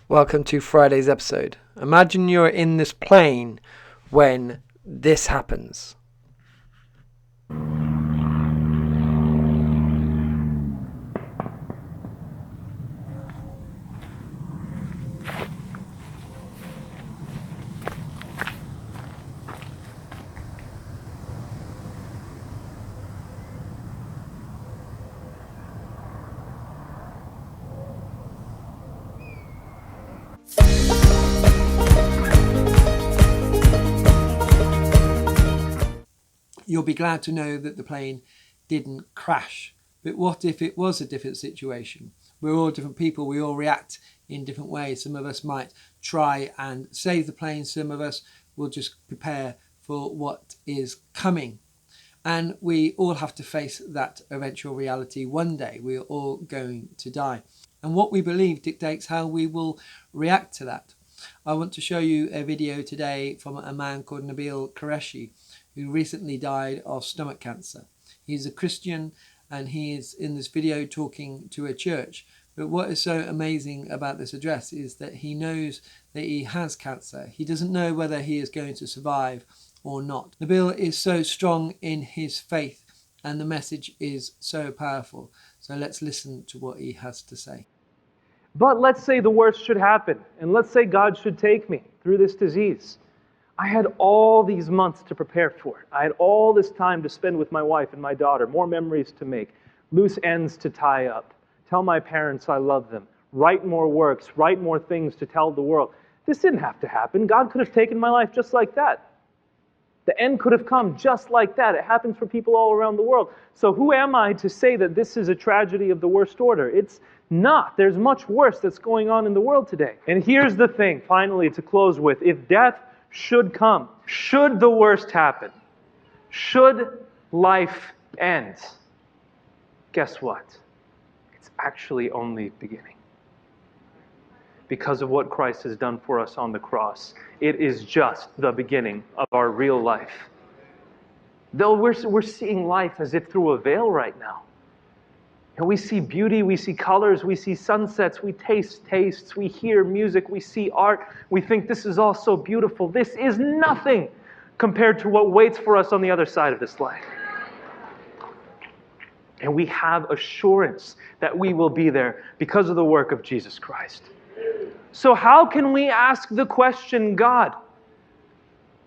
Welcome to Friday's episode. Imagine you're in this plane when this happens. You'll be glad to know that the plane didn't crash. But what if it was a different situation? We're all different people. We all react in different ways. Some of us might try and save the plane. Some of us will just prepare for what is coming. And we all have to face that eventual reality one day. We're all going to die. And what we believe dictates how we will react to that. I want to show you a video today from a man called Nabeel Qureshi, who recently died of stomach cancer. He's a Christian and he is in this video talking to a church. But what is so amazing about this address is that he knows that he has cancer. He doesn't know whether he is going to survive or not. Nabeel is so strong in his faith and the message is so powerful. So let's listen to what he has to say. But let's say the worst should happen, and let's say God should take me through this disease. I had all these months to prepare for it. I had all this time to spend with my wife and my daughter, more memories to make, loose ends to tie up, tell my parents I love them, write more works, write more things to tell the world. This didn't have to happen. God could have taken my life just like that. The end could have come just like that. It happens for people all around the world. So who am I to say that this is a tragedy of the worst order? It's not. There's much worse that's going on in the world today. And here's the thing, finally, to close with. If death should come, should the worst happen, should life end, guess what? It's actually only beginning. Because of what Christ has done for us on the cross, it is just the beginning of our real life. Though we're seeing life as if through a veil right now. And we see beauty, we see colors, we see sunsets, we taste tastes, we hear music, we see art. We think this is all so beautiful. This is nothing compared to what waits for us on the other side of this life. And we have assurance that we will be there because of the work of Jesus Christ. So how can we ask the question, God,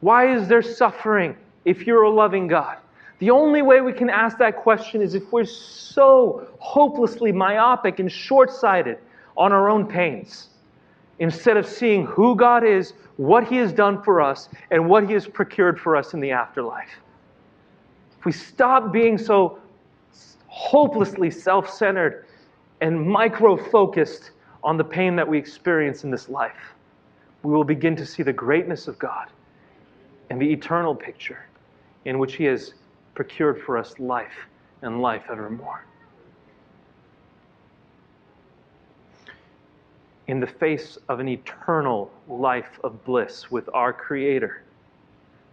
why is there suffering if you're a loving God? The only way we can ask that question is if we're so hopelessly myopic and short-sighted on our own pains, instead of seeing who God is, what He has done for us, and what He has procured for us in the afterlife. If we stop being so hopelessly self-centered and micro-focused on the pain that we experience in this life, we will begin to see the greatness of God and the eternal picture in which He has procured for us life and life evermore. In the face of an eternal life of bliss with our Creator,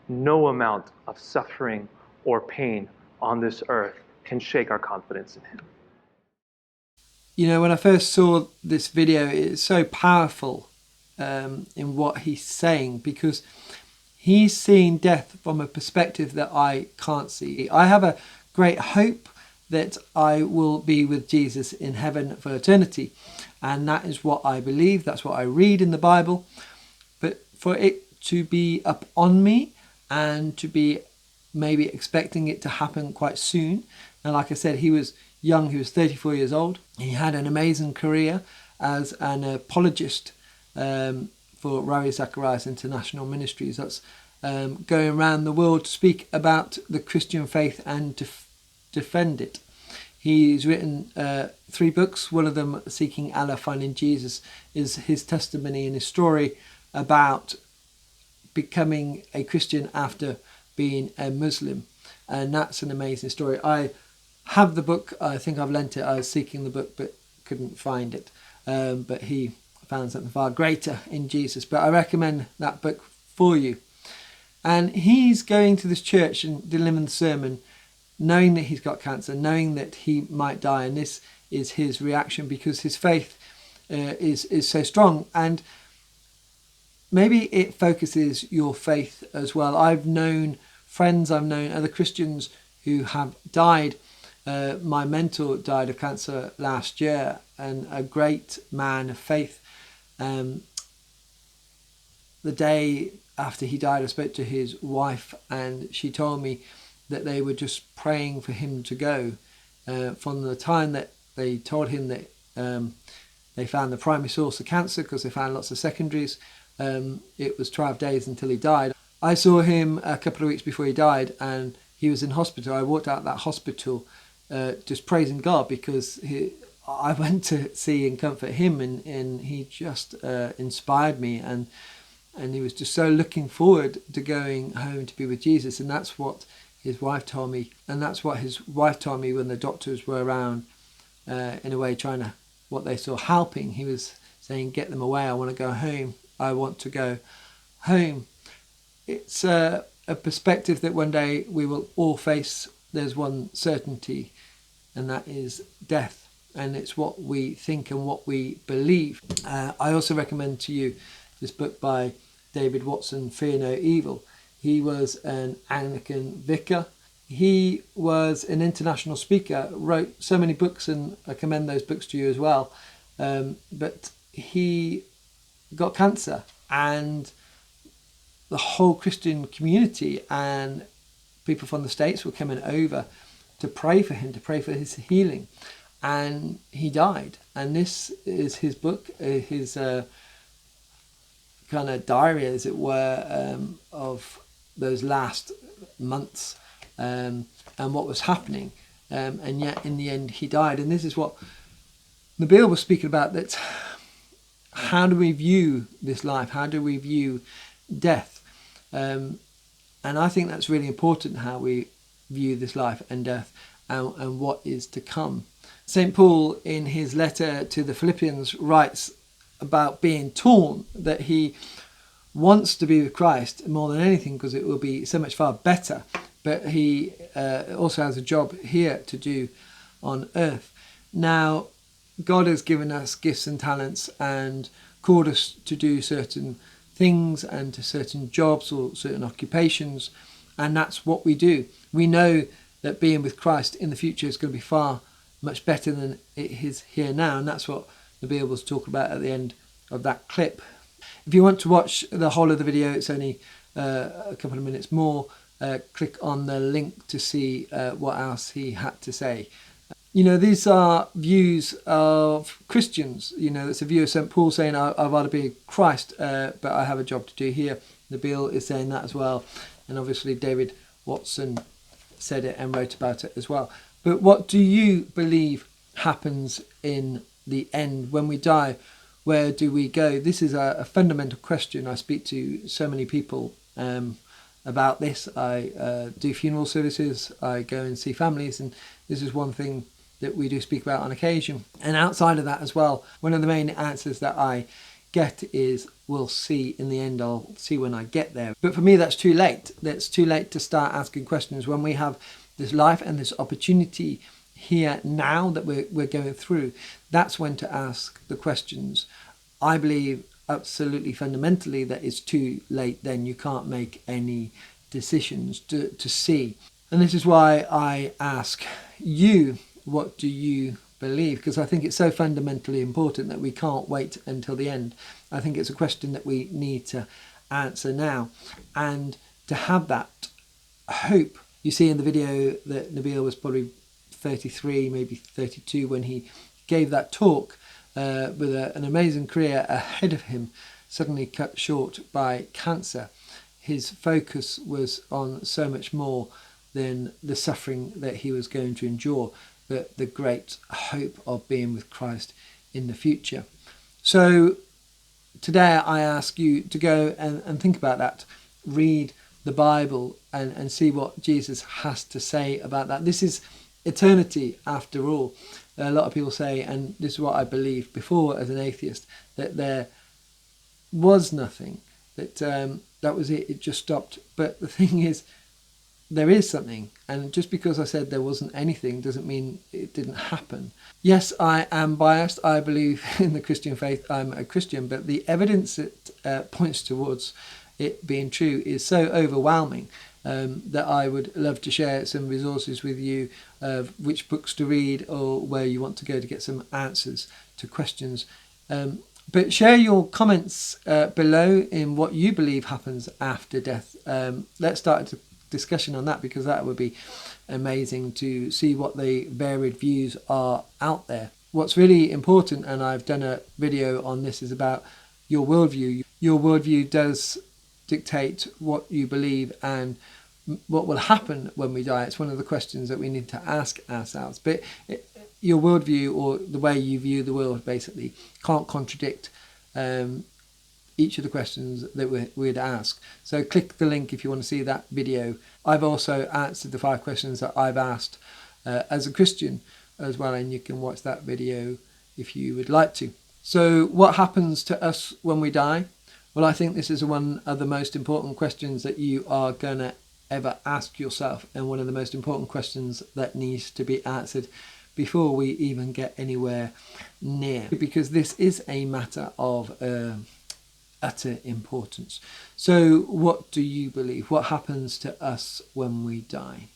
no amount of suffering or pain on this earth can shake our confidence in Him. You know, when I first saw this video, it's so powerful in what he's saying, because he's seeing death from a perspective that I can't see. I have a great hope that I will be with Jesus in heaven for eternity. And that is what I believe. That's what I read in the Bible. But for it to be up on me and to be maybe expecting it to happen quite soon. And like I said, he was young. He was 34 years old. He had an amazing career as an apologist for Ravi Zacharias International Ministries. That's going around the world to speak about the Christian faith and to defend it. He's written 3 books. One of them, Seeking Allah, Finding Jesus, is his testimony and his story about becoming a Christian after being a Muslim. And that's an amazing story. I have the book. I think I've lent it. I was seeking the book but couldn't find it. But he found something far greater in Jesus. But I recommend that book for you. And he's going to this church and delivering the sermon, knowing that he's got cancer, knowing that he might die. And this is his reaction, because his faith is so strong. And maybe it focuses your faith as well. I've known friends, I've known other Christians who have died. My mentor died of cancer last year, and a great man of faith. The day after he died, I spoke to his wife, and she told me that they were just praying for him to go. From the time that they told him that they found the primary source of cancer, because they found lots of secondaries, it was 12 days until he died. I saw him a couple of weeks before he died, and he was in hospital. I walked out of that hospital just praising God, because I went to see and comfort him, and he just inspired me, and he was just so looking forward to going home to be with Jesus. And that's what his wife told me, and that's what his wife told me when the doctors were around, in a way trying to, what they saw helping. He was saying, get them away, I want to go home, I want to go home. It's a perspective that one day we will all face. There's one certainty, and that is death, and it's what we think and what we believe. I also recommend to you this book by David Watson, Fear No Evil. He was an Anglican vicar. He was an international speaker, wrote so many books, and I commend those books to you as well. But he got cancer, and the whole Christian community and people from the States were coming over to pray for him, to pray for his healing. And he died. And this is his book, his kind of diary, as it were, of those last months and what was happening. And yet in the end he died. And this is what Nabeel was speaking about, that how do we view this life? How do we view death? And I think that's really important, how we view this life and death, and what is to come. St. Paul, in his letter to the Philippians, writes about being torn, that he wants to be with Christ more than anything because it will be so much far better, but he also has a job here to do on earth. Now, God has given us gifts and talents and called us to do certain things and to certain jobs or certain occupations, and that's what we do. We know that being with Christ in the future is going to be far much better than it is here now, and that's what Nabeel was talking about at the end of that clip. If you want to watch the whole of the video, it's only a couple of minutes more. Click on the link to see what else he had to say. You know, these are views of Christians. You know, it's a view of St. Paul saying, I'd rather be Christ, but I have a job to do here. Nabeel is saying that as well. And obviously David Watson said it and wrote about it as well. But what do you believe happens in the end? When we die, where do we go? This is a fundamental question. I speak to so many people about this. I do funeral services. I go and see families. And this is one thing that we do speak about on occasion. And outside of that as well, one of the main answers that I get is, we'll see in the end, I'll see when I get there. But for me, that's too late. That's too late to start asking questions when we have this life and this opportunity here now that we're going through. That's when to ask the questions. I believe absolutely fundamentally that it's too late then. You can't make any decisions to see. And this is why I ask you, what do you believe? Because I think it's so fundamentally important that we can't wait until the end. I think it's a question that we need to answer now, and to have that hope. You see in the video that Nabeel was probably 33, maybe 32 when he gave that talk, with an amazing career ahead of him, suddenly cut short by cancer. His focus was on so much more than the suffering that he was going to endure, but the great hope of being with Christ in the future. So today I ask you to go and think about that. Read the Bible and see what Jesus has to say about that. This is eternity after all. A lot of people say, and this is what I believed before as an atheist, that there was nothing, that that was it, it just stopped. But the thing is, there is something. And just because I said there wasn't anything doesn't mean it didn't happen. Yes, I am biased. I believe in the Christian faith. I'm a Christian, but the evidence that points towards it being true is so overwhelming that I would love to share some resources with you of which books to read or where you want to go to get some answers to questions. But share your comments below in what you believe happens after death. Let's start a discussion on that, because that would be amazing to see what the varied views are out there. What's really important, and I've done a video on this, is about your worldview. Your worldview does dictate what you believe and what will happen when we die. It's one of the questions that we need to ask ourselves. But your worldview, or the way you view the world, basically can't contradict each of the questions that we'd ask. So click the link if you want to see that video. I've also answered the 5 questions that I've asked as a Christian as well, and you can watch that video if you would like to. So what happens to us when we die? Well, I think this is one of the most important questions that you are going to ever ask yourself, and one of the most important questions that needs to be answered before we even get anywhere near, because this is a matter of utter importance. So what do you believe? What happens to us when we die?